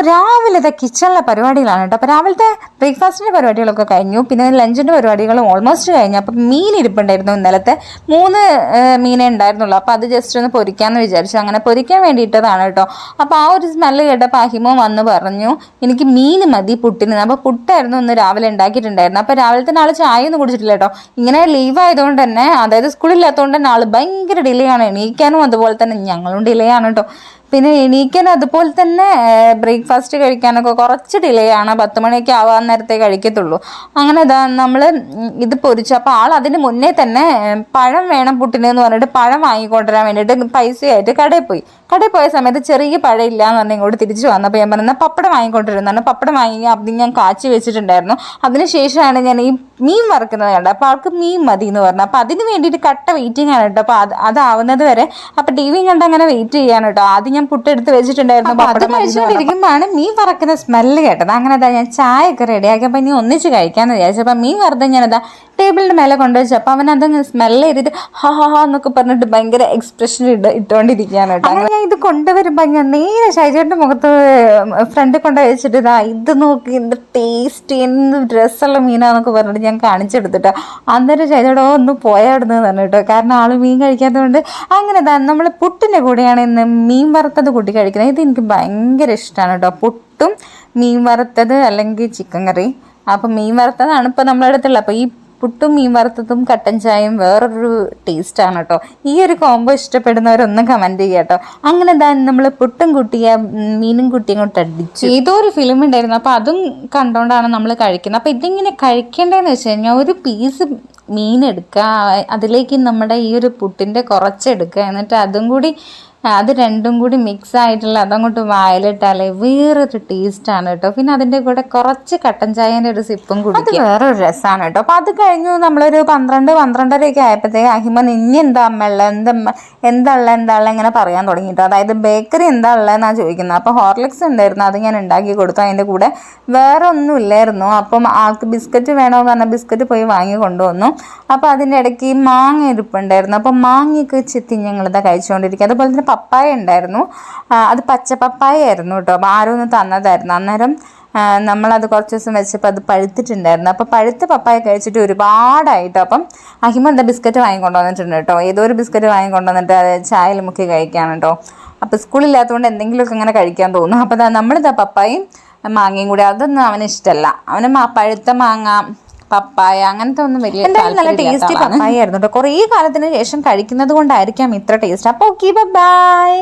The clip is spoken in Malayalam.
രാവിലത്തെ കിച്ചണിലെ പരിപാടികളാണ് കേട്ടോ. അപ്പോൾ രാവിലത്തെ ബ്രേക്ക്ഫാസ്റ്റിൻ്റെ പരിപാടികളൊക്കെ കഴിഞ്ഞു. പിന്നെ ലഞ്ചിൻ്റെ പരിപാടികളും ഓൾമോസ്റ്റ് കഴിഞ്ഞു. അപ്പം മീൻ ഇരിപ്പുണ്ടായിരുന്നു. ഇന്നലത്തെ 3 മീനേ ഉണ്ടായിരുന്നുള്ളൂ. അപ്പോൾ അത് ജസ്റ്റ് ഒന്ന് പൊരിക്കാമെന്ന് വിചാരിച്ചു. അങ്ങനെ പൊരിക്കാൻ വേണ്ടിയിട്ടതാണ് കേട്ടോ. അപ്പോൾ ആ ഒരു സ്മെല്ല് കേട്ടപ്പോൾ അഹിമോ വന്ന് പറഞ്ഞു എനിക്ക് മീൻ മതി പുട്ടിന്. അപ്പോൾ പുട്ടായിരുന്നു ഒന്ന് രാവിലെ ഉണ്ടാക്കിയിട്ടുണ്ടായിരുന്നു. അപ്പോൾ രാവിലത്തെ ആൾ ചായ ഒന്നും കുടിച്ചിട്ടില്ല കേട്ടോ. ഇങ്ങനെ ലീവ് ആയതുകൊണ്ട് തന്നെ, അതായത് സ്കൂളില്ലാത്തതുകൊണ്ട് തന്നെ ആൾ ഭയങ്കര ഡിലേ ആണ്. എണീക്കാനും അതുപോലെ തന്നെ ഞങ്ങളും ഡിലേ ആണ് കേട്ടോ. പിന്നെ എണീക്കാൻ അതുപോലെ തന്നെ ബ്രേക്ക്ഫാസ്റ്റ് കഴിക്കാനൊക്കെ കുറച്ച് ഡിലേ ആണ്. 10 മണിയൊക്കെ ആവാൻ നേരത്തെ കഴിക്കത്തുള്ളൂ. അങ്ങനെ നമ്മൾ ഇത് പൊരിച്ചു. അപ്പോൾ ആൾ അതിന് മുന്നേ തന്നെ പഴം വേണം പുട്ടിനെന്ന് പറഞ്ഞിട്ട് പഴം വാങ്ങിക്കൊണ്ടുവരാൻ വേണ്ടിയിട്ട് പൈസയായിട്ട് കടയിൽ പോയ സമയത്ത് ചെറിയ പഴം ഇല്ല എന്ന് പറഞ്ഞാൽ ഇങ്ങോട്ട് തിരിച്ചു വന്നപ്പോൾ ഞാൻ പറഞ്ഞാൽ പപ്പടം വാങ്ങിക്കൊണ്ടിരുന്നതാണ്. പപ്പടം വാങ്ങി അത് ഞാൻ കാച്ചി വെച്ചിട്ടുണ്ടായിരുന്നു. അതിനുശേഷമാണ് ഞാൻ ഈ മീൻ വറുക്കുന്നത് കണ്ടത്. അപ്പോൾ ആൾക്ക് മീൻ മതി എന്ന് പറഞ്ഞു. അപ്പോൾ അതിന് വേണ്ടിയിട്ട് കട്ട വെയിറ്റിംഗ് ആണ് കേട്ടോ. അപ്പോൾ അതാവുന്നത് വരെ അപ്പോൾ ടി വി കണ്ട് അങ്ങനെ വെയിറ്റ് ചെയ്യാൻ കേട്ടോ. ആദ്യം ഞാൻ പുട്ടെടുത്ത് വെച്ചിട്ടുണ്ടായിരുന്നു. പപ്പടം കഴിച്ചുകൊണ്ടിരിക്കുമ്പോഴാണ് മീൻ വറക്കുന്ന സ്മെല്ല് കേട്ടത്. അങ്ങനെ അതാ ഞാൻ ചായ ഒക്കെ റെഡിയാക്കിയപ്പോൾ ഇനി ഒന്നിച്ച് കഴിക്കാമെന്ന് വിചാരിച്ചു. അപ്പോൾ മീൻ വറുത്ത് ഞാനതാ ടേബിളിൻ്റെ മേലെ കൊണ്ടുവച്ചു. അപ്പോൾ അവൻ അതങ്ങ് സ്മെല്ല് ചെയ്തിട്ട് ഹാ എന്നൊക്കെ പറഞ്ഞിട്ട് ഭയങ്കര എക്സ്പ്രഷൻ ഇട്ടുകൊണ്ടിരിക്കുകയാണ് കേട്ടോ. അങ്ങനെ ഞാൻ ഇത് കൊണ്ടുവരുമ്പോൾ ഞാൻ നേരെ ഷൈജേട്ടൻ്റെ മുഖത്ത് ഫ്രണ്ടിൽ കൊണ്ട് വെച്ചിട്ട് ഇതാ ഇത് നോക്കി എന്ത് ടേസ്റ്റ് എന്ത് രസമുള്ള മീനാന്നൊക്കെ പറഞ്ഞിട്ട് ഞാൻ കാണിച്ചെടുത്തിട്ടോ. അന്നേരം ഷൈജേട്ടോ ഒന്ന് പോയാടുന്നത് തന്നെ കേട്ടോ. കാരണം ആൾ മീൻ കഴിക്കാത്തതുകൊണ്ട് അങ്ങനെ നമ്മൾ പുട്ടിൻ്റെ കൂടെയാണ് ഇന്ന് മീൻ വറുത്തത് കൂട്ടി കഴിക്കുന്നത്. ഇത് എനിക്ക് ഭയങ്കര ഇഷ്ടമാണ് കേട്ടോ. പുട്ടും മീൻ വറുത്തത് അല്ലെങ്കിൽ ചിക്കൻ കറി. അപ്പം മീൻ വറുത്തതാണ് ഇപ്പോൾ നമ്മുടെ അടുത്തുള്ളത്. അപ്പോൾ ഈ പുട്ടും മീൻ വറുത്തതും കട്ടൻ ചായയും വേറൊരു ടേസ്റ്റാണ് കേട്ടോ. ഈ ഒരു കോംബോ ഇഷ്ടപ്പെടുന്നവരൊന്നും കമൻറ്റ് ചെയ്യുക കേട്ടോ. അങ്ങനെ നമ്മൾ പുട്ടും കുട്ടിയ മീനും കുട്ടിയും കൊണ്ട് അടിച്ചു. ഏതോ ഒരു ഫിലിം ഉണ്ടായിരുന്നു. അപ്പോൾ അതും കണ്ടുകൊണ്ടാണ് നമ്മൾ കഴിക്കുന്നത്. അപ്പോൾ ഇതിങ്ങനെ കഴിക്കേണ്ടതെന്ന് വെച്ച് കഴിഞ്ഞാൽ ഒരു പീസ് മീൻ എടുക്കുക, അതിലേക്ക് നമ്മുടെ ഈ ഒരു പുട്ടിൻ്റെ കുറച്ചെടുക്കുക, എന്നിട്ട് അതും കൂടി അത് രണ്ടും കൂടി മിക്സ് ആയിട്ടുള്ള അതങ്ങോട്ട് വായിലിട്ടാലേ വേറൊരു ടേസ്റ്റാണ് കേട്ടോ. പിന്നെ അതിൻ്റെ കൂടെ കുറച്ച് കട്ടൻ ചായൻ്റെ ഒരു സിപ്പും കൂടി അത് വേറൊരു രസമാണ് കേട്ടോ. അപ്പോൾ അത് കഴിഞ്ഞു നമ്മളൊരു 12-12:30 ആയപ്പോഴത്തേക്ക് അഹിമൻ ഇനി എന്താ അമ്മയുള്ള എന്താ ഇങ്ങനെ പറയാൻ തുടങ്ങിയിട്ട്. അതായത് ബേക്കറി എന്താ ഉള്ളതെന്നാണ് ചോദിക്കുന്നത്. അപ്പോൾ ഹോർലിക്സ് ഉണ്ടായിരുന്നു, അത് ഞാൻ ഉണ്ടാക്കി കൊടുത്തു. അതിൻ്റെ കൂടെ വേറെ ഒന്നും ഇല്ലായിരുന്നു. അപ്പം ആൾക്ക് ബിസ്ക്കറ്റ് വേണമെന്ന് പറഞ്ഞാൽ ബിസ്ക്കറ്റ് പോയി വാങ്ങി കൊണ്ടുവന്നു. അപ്പോൾ അതിൻ്റെ ഇടയ്ക്ക് മാങ്ങ ഇരിപ്പുണ്ടായിരുന്നു. അപ്പം മാങ്ങയൊക്കെ ചെത്തി ഞങ്ങളിതാ കഴിച്ചുകൊണ്ടിരിക്കുക. അതുപോലെ തന്നെ പപ്പായ ഉണ്ടായിരുന്നു. അത് പച്ച പപ്പായ ആയിരുന്നു കേട്ടോ. അപ്പോൾ ആരും ഒന്ന് തന്നതായിരുന്നു. അന്നേരം നമ്മളത് കുറച്ച് ദിവസം വെച്ചപ്പോൾ അത് പഴുത്തിട്ടുണ്ടായിരുന്നു. അപ്പോൾ പഴുത്ത പപ്പായ കഴിച്ചിട്ട് ഒരുപാടായിട്ടോ. അപ്പം അഹിമ ബിസ്ക്കറ്റ് വാങ്ങിക്കൊണ്ടുവന്നിട്ടുണ്ട് കേട്ടോ. ഏതോ ഒരു ബിസ്ക്കറ്റ് വാങ്ങിക്കൊണ്ടുവന്നിട്ട് അത് ചായയിൽ മുക്കി കഴിക്കുകയാണ് കേട്ടോ. അപ്പോൾ സ്കൂളില്ലാത്തതുകൊണ്ട് എന്തെങ്കിലുമൊക്കെ ഇങ്ങനെ കഴിക്കാൻ തോന്നും. അപ്പോൾ നമ്മളിതാ പപ്പായയും മാങ്ങയും കൂടി അതൊന്നും അവന് ഇഷ്ടമല്ല. അവന് പഴുത്ത മാങ്ങ പപ്പായ അങ്ങനത്തെ ഒന്നും വലിയ നല്ല ടേസ്റ്റി പപ്പായ ആയിരുന്നു കേട്ടോ. കുറേ കാലത്തിന് ശേഷം കഴിക്കുന്നത് കൊണ്ടായിരിക്കാം ഇത്ര ടേസ്റ്റ്. അപ്പോൾ ഓക്കെ ബൈ.